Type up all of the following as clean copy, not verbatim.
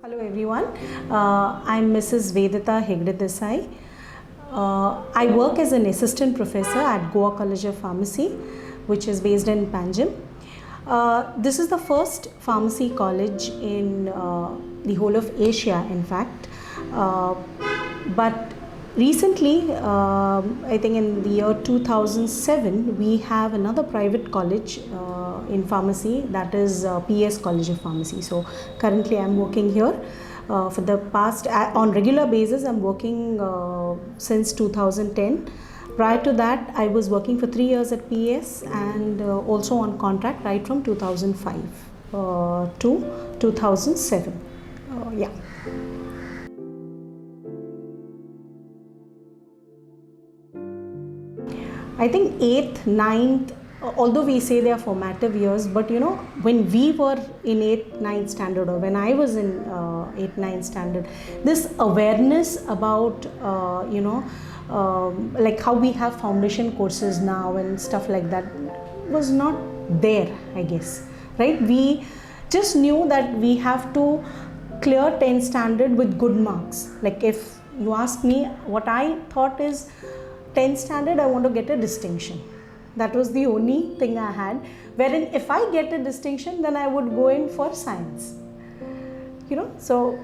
Hello everyone, I'm Mrs. Vedita Desai. I work as an assistant professor at Goa College of Pharmacy, which is based in Panjim. This is the first pharmacy college in the whole of Asia, in fact. But recently, I think in the year 2007, we have another private college in pharmacy, that is PS College of Pharmacy. So currently I'm working here for the past, on regular basis I'm working since 2010. Prior to that I was working for 3 years at PS and also on contract right from 2005 to 2007. Yeah. I think 8th, 9th, although we say they are formative years, but you know, when we were in 8th, 9th standard, or when I was in 8th, 9th standard, this awareness about, like how we have foundation courses now and stuff like that was not there, I guess, right? We just knew that we have to clear 10th standard with good marks. Like if you ask me, what I thought is 10th standard, I want to get a distinction. That was the only thing I had, wherein if I get a distinction, then I would go in for science. You know, so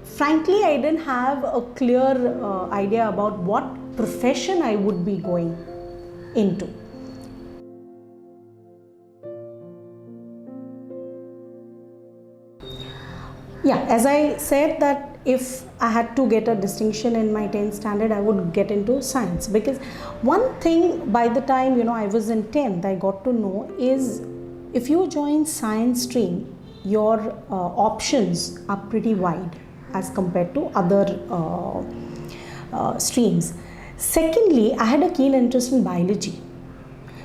frankly, I didn't have a clear idea about what profession I would be going into. Yeah, as I said that if I had to get a distinction in my 10th standard, I would get into science, because one thing by the time I was in 10th, I got to know is if you join science stream, your options are pretty wide as compared to other streams. Secondly, I had a keen interest in biology,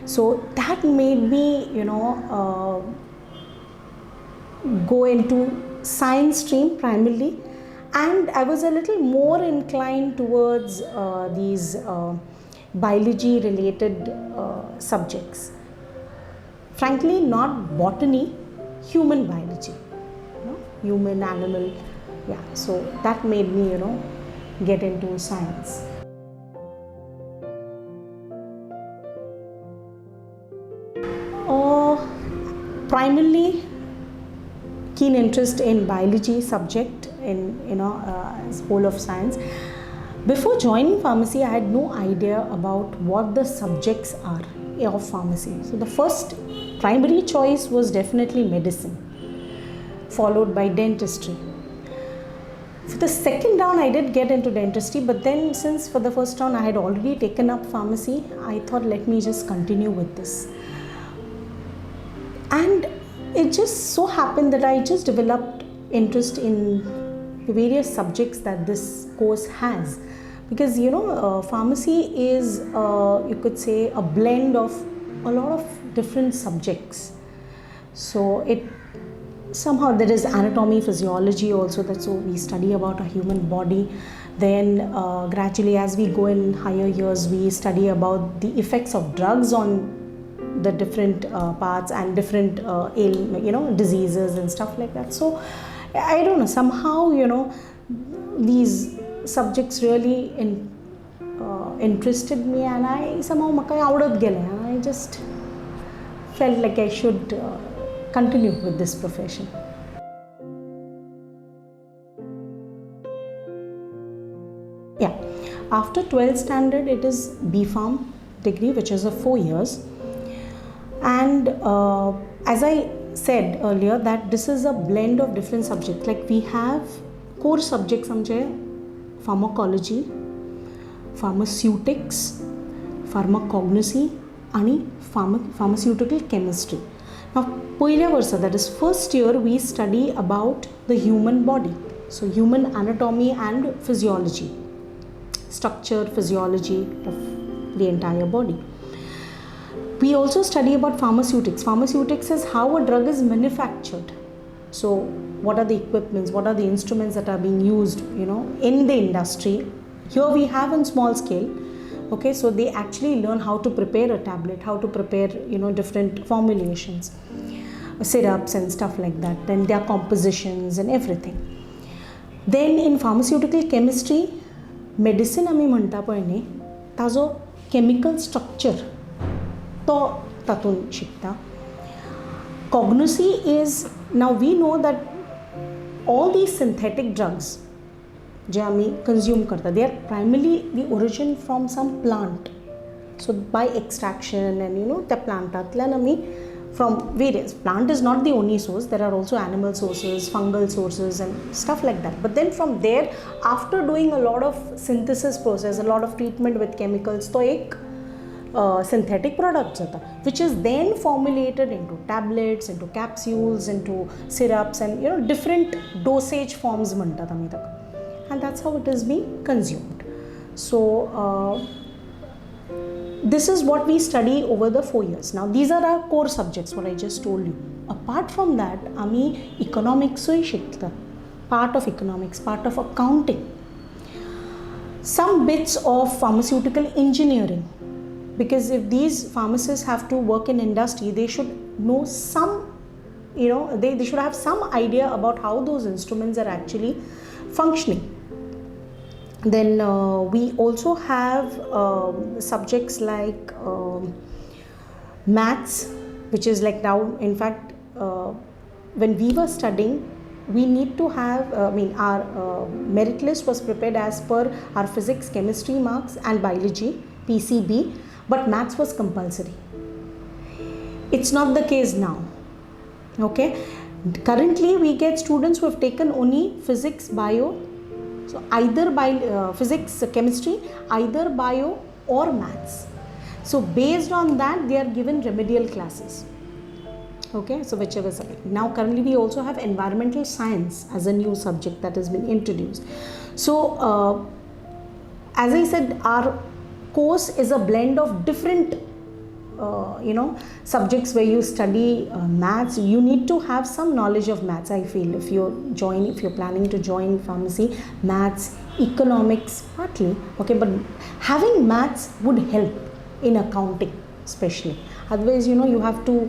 so that made me go into science stream primarily, and I was a little more inclined towards these biology related subjects. Frankly, not botany, human biology, human, animal, yeah. So that made me get into science. Primarily keen interest in biology subject in as whole of science. Before joining pharmacy, I had no idea about what the subjects are of pharmacy. So the first primary choice was definitely medicine, followed by dentistry. For the second round, I did get into dentistry, but then since for the first round I had already taken up pharmacy, I thought let me just continue with this. And it just so happened that I just developed interest in the various subjects that this course has, because pharmacy is you could say a blend of a lot of different subjects. So it somehow there is anatomy, physiology also, that so we study about a human body. Then gradually as we go in higher years, we study about the effects of drugs on the different parts and different diseases and stuff like that. So I don't know, somehow these subjects really interested me, and I somehow I just felt like I should continue with this profession. Yeah, after 12th standard it is B.Pharm degree, which is 4 years. And as I said earlier, that this is a blend of different subjects. Like we have core subjects, pharmacology, pharmaceutics, pharmacognosy, and pharmaceutical chemistry. Now, पहिल्या वर्ष, that is first year, we study about the human body. So human anatomy and physiology, structure, physiology of the entire body. We also study about pharmaceutics. Pharmaceutics is how a drug is manufactured. So what are the equipments, what are the instruments that are being used, in the industry. Here we have in small scale. Okay, so they actually learn how to prepare a tablet, how to prepare, different formulations. syrups and stuff like that, then their compositions and everything. Then in pharmaceutical chemistry, medicine आमी म्हणटा पळय न्ही, ताजो chemical structure तो तातून शिकता. Cognosy is, now we know that all these synthetic drugs जे आमी consume करता, they are primarily the origin from some plant. So by extraction and त्या plantatlan आमी from various, plant is not the only source, there are also animal sources, fungal sources and stuff like that. But then from there, after doing a lot of synthesis process, a lot of treatment with chemicals, तो एक synthetic products होता, which is then formulated into tablets, into capsules, into syrups and different dosage forms म्हणतात आमी ताका. And that's how it is being consumed. So this is what we study over the 4 years. Now these are our core subjects, what I just told you. Apart from that, आमी economics शिकता, part of economics, part of accounting, some bits of pharmaceutical engineering, because if these pharmacists have to work in industry, they should know some, they should have some idea about how those instruments are actually functioning. Then we also have subjects like maths, which is like now, in fact, when we were studying, we need to have, our merit list was prepared as per our physics, chemistry marks and biology, PCB, but maths was compulsory. It's not the case now, okay? Currently, we get students who have taken only physics, bio, so either by physics, chemistry, either bio or maths. So based on that, they are given remedial classes. Okay, so whichever subject. Now currently we also have environmental science as a new subject that has been introduced. So as I said, our course is a blend of different subjects where you study maths. You need to have some knowledge of maths, I feel, if you're planning to join pharmacy. Maths, economics partly, okay, but having maths would help in accounting especially. Otherwise, you have to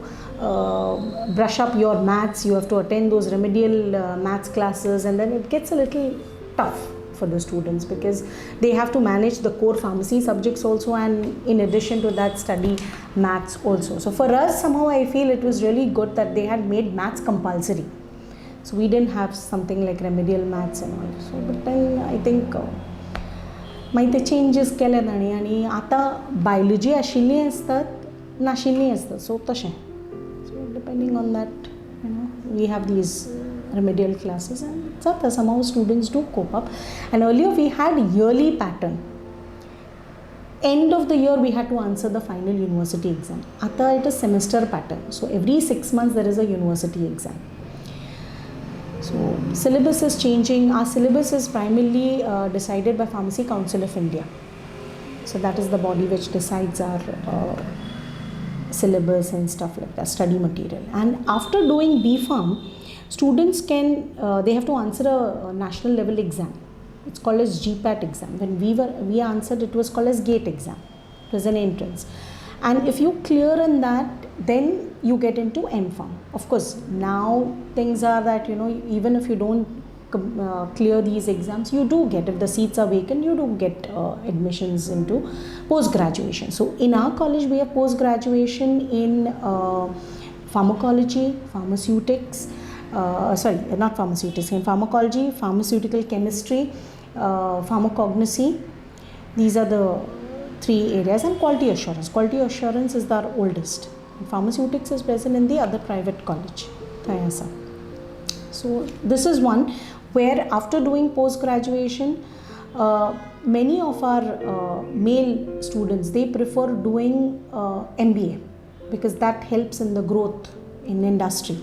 brush up your maths, you have to attend those remedial maths classes, and then it gets a little tough for the students because they have to manage the core pharmacy subjects also, and in addition to that study maths also. So for us, somehow I feel it was really good that they had made maths compulsory. So we didn't have something like remedial maths and all. So but then I think मागीर ते changes केले तांणी आनी आतां biology आशिल्ली आसतात नाशिल्ली आसतात, सो तशें. So depending on that we have these remedial classes, and somehow students do cope up. And earlier we had yearly pattern. End of the year we had to answer the final university exam. Ata it is semester pattern. So every 6 months there is a university exam. So syllabus is changing. Our syllabus is primarily decided by Pharmacy Council of India. So that is the body which decides our syllabus and stuff like that, study material. And after doing B.Pharm, students can, they have to answer a national level exam. It's called as GPAT exam. When we answered, it was called as GATE exam. It was an entrance. And if you clear in that, then you get into M.Pharm. Of course, now things are that, even if you don't clear these exams, you do get, if the seats are vacant, you do get admissions into post-graduation. So in our college, we have post-graduation in pharmacology, pharmaceutics, not pharmaceutics, in pharmacology, pharmaceutical chemistry, pharmacognosy. These are the 3 areas, and quality assurance. Quality assurance is our oldest. Pharmaceutics is present in the other private college, IISA. So this is one where after doing post-graduation, many of our male students, they prefer doing MBA because that helps in the growth in industry.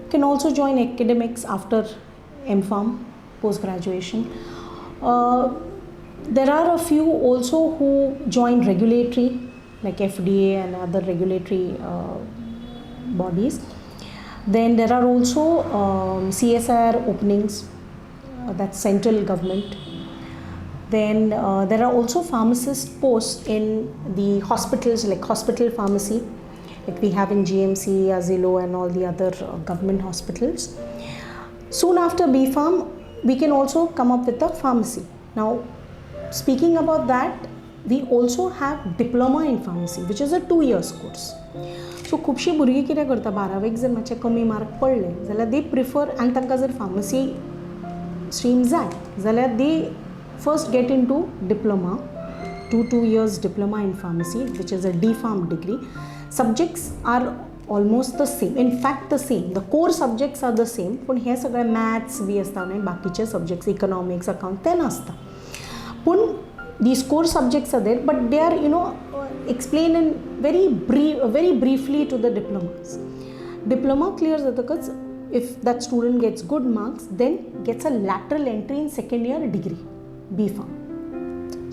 Can also join academics after M.Pharm, post-graduation. There are a few also who join regulatory, like FDA and other regulatory bodies. Then there are also CSIR openings, that's central government. Then there are also pharmacist posts in the hospitals, like hospital pharmacy. like we have in GMC, Azilo and all the other government hospitals. Soon after B.Pharm, we can also come up with a pharmacy. Now, speaking about that, we also have diploma in pharmacy, which is a 2-year course. So खुबशी भुरगीं कितें करता 12वेक जर मातशे कमी mark पडले जाल्यार they prefer आनी तांकां जर फार्मसी स्ट्रीम जाय जाल्यार they first get into diploma 2 years diploma in pharmacy, which is a D.Pharm degree. Subjects are almost the same, in fact the same, the core subjects are the same, पण हे सगळे maths B आसता आनी बाकीचे subjects economics account ते नासता. पण these core subjects are there, but they are explained in very briefly to the diplomas. Diploma clears जातकच if that student gets good marks, then gets a lateral entry in second year degree B.Pharm.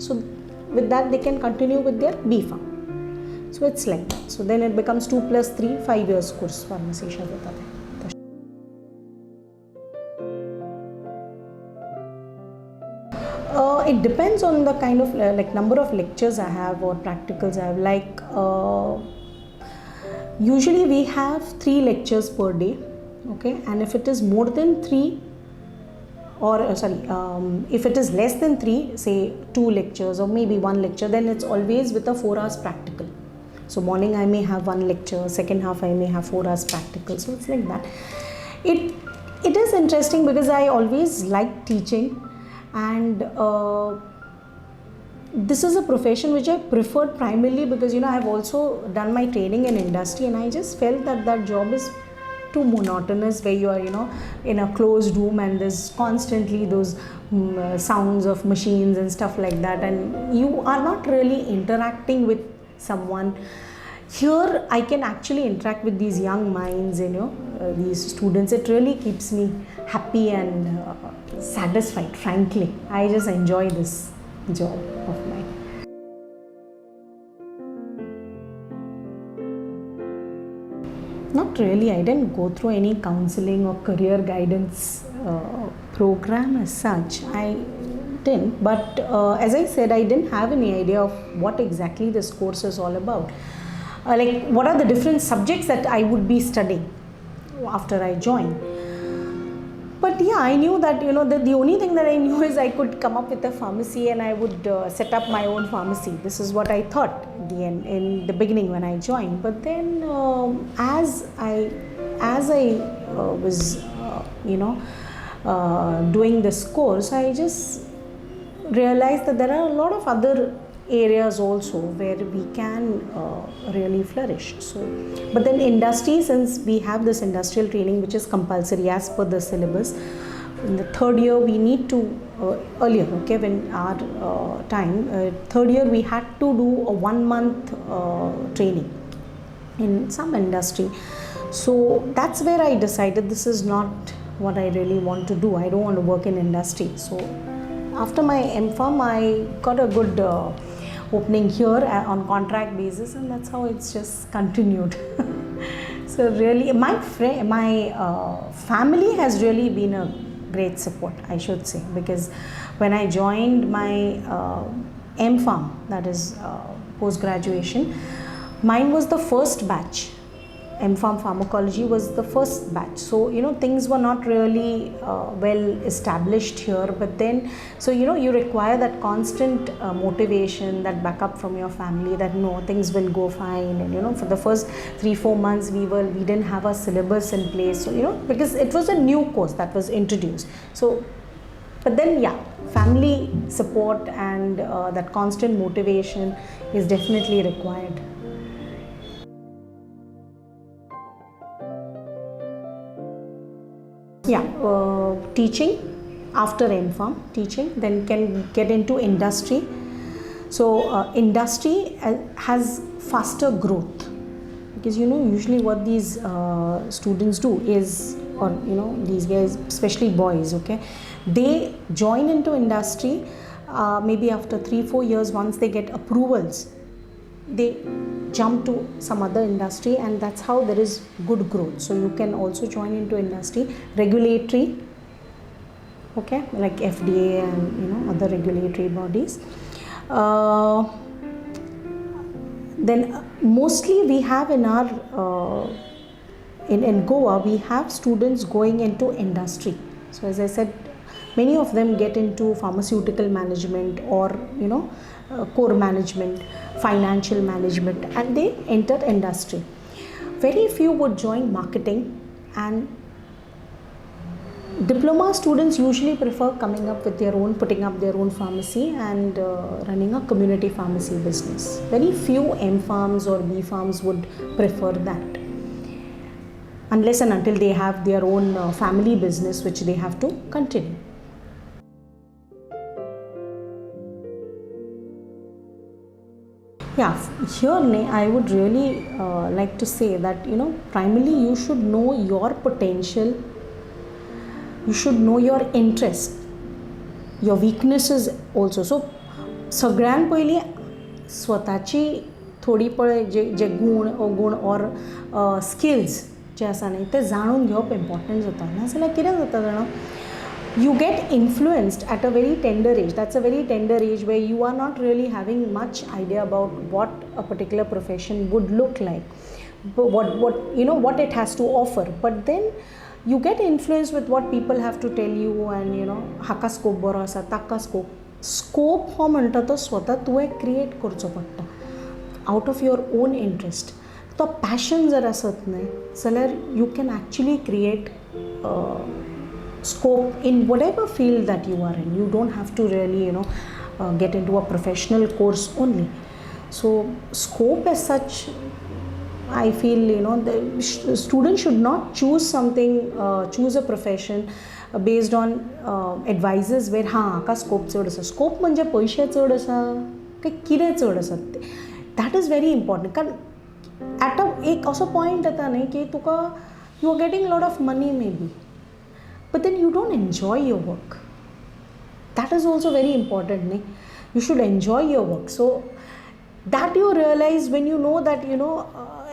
So with that they can continue with their B.Pharm. So it's like that. So then it becomes 2 + 3 5 years course pharmacy चा जाता है. It depends on the kind of like number of lectures I have or practicals I have. Like usually we have 3 lectures per day, okay, and if it is more than 3 or if it is less than 3, say 2 lectures or maybe 1 lecture, then it's always with a 4 hours practical. So morning I may have 1 lecture, second half I may have 4 hours practical. So it's like that. It is interesting because I always like teaching, and this is a profession which I preferred primarily because I've also done my training in industry, and I just felt that job is too monotonous, where you are in a closed room and there's constantly those sounds of machines and stuff like that, and you are not really interacting with someone. Here I can actually interact with these young minds, these students. It really keeps me happy and satisfied, frankly. I just enjoy this job of mine. Not really. I didn't go through any counseling or career guidance program as such. I didn't. But as I said, I didn't have any idea of what exactly this course is all about. Like what are the different subjects that I would be studying after I joined. But yeah, I knew that the only thing that I knew is I could come up with a pharmacy and I would set up my own pharmacy. This is what I thought in the beginning when I joined. But then as I was doing this course, I just realized that there are a lot of other areas also where we can really flourish. So, but then industry, since we have this industrial training which is compulsory as per the syllabus, in the 3rd year we need to earlier, okay, when our time 3rd year we had to do a 1-month training in some industry. So that's where I decided this is not what I really want to do. I don't want to work in industry. So after my M.Pharm, I got a good opening here on contract basis, and that's how it's just continued. So really my family has really been a great support, I should say, because when I joined my M.Pharm, that is post graduation, mine was the first batch. M.Pharm pharmacology was the first batch, so things were not really well established here. But then, so you require that constant motivation, that backup from your family, that no, things will go fine. And for the first 3-4 months we didn't have a syllabus in place, so because it was a new course that was introduced. So but then yeah, family support and that constant motivation is definitely required. Yeah, teaching after M.Pharm, teaching, then can get into industry. So industry has faster growth because usually what these students do is, or these guys, especially boys, okay, they join into industry maybe after 3-4 years. Once they get approvals, they jump to some other industry, and that's how there is good growth. So you can also join into industry, regulatory, okay, like FDA and other regulatory bodies. then mostly we have in our in Goa, we have students going into industry. So as I said, many of them get into pharmaceutical management or core management, financial management, and they enter industry. Very few would join marketing, and diploma students usually prefer coming up with their own, putting up their own pharmacy and running a community pharmacy business. Very few M farms or B farms would prefer that, unless and until they have their own family business which they have to continue. Yeah, here I would really like to say that primarily you should know your potential, you should know your interest, your weaknesses also. So सगळ्यान पयली स्वताची थोडी पळय जे गुण और skills जे आसा न्ही ते जाणून घेवप इम्पॉर्टंट जाता. नाजाल्यार कितें जाता जाणा, you get influenced at a very tender age. That's a very tender age where you are not really having much idea about what a particular profession would look like, what it has to offer. But then you get influenced with what people have to tell you, and haka scope baro asa, taka scope ho म्हणटा तो स्वता तुवें create करचो पडटा out of your own interest. तो passion जर आसत न्ही जाल्यार you can actually create scope in whatever field that you are in. You don't have to really get into a professional course only. So scope as such, I feel the student should not choose something, choose a profession based on advices where हाका scope चड आसा. Scope म्हणजे पयशे चड आसा काय कितें चड आसा ते, that is very important. कारण at एक असो पॉयंट येता न्ही की तुका you are getting a lot of money maybe, but then you don't enjoy your work. That is also very important, ne? You should enjoy your work. So that you realize when you know that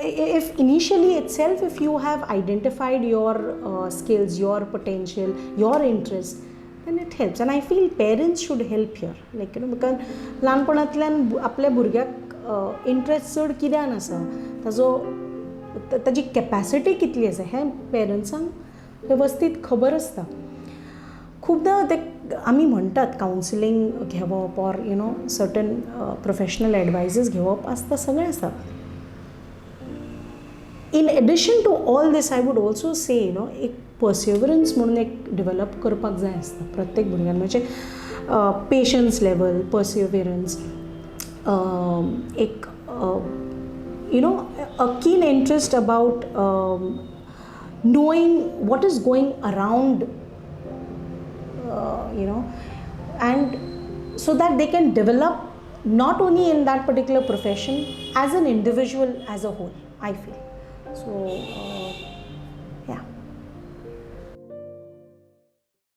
if initially itself, if you have identified your skills, your potential, your interest, then it helps. And I feel parents should help here, like because ल्हानपणांतल्यान आपल्या भुरग्याक interest चड कित्यान आसा, ताजी capacity कितली आसा हें पेरंट्सांक वेवस्थीत खबर आसता. खूबदां ते आमी म्हणटात कावन्सिलींग घेवप ऑर सर्टन प्रोफेशनल एडवायजीस घेवप आसता, सगळें आसता. In addition to all this I would also say एक पर्सिवरन्स म्हणून एक डेवलप करपाक जाय आसता प्रत्येक भुरग्यान. म्हणजे पेशन्स लेवल, पर्सिवरन्स, एक a keen interest about knowing what is going around, and so that they can develop not only in that particular profession, as an individual as a whole, I feel. So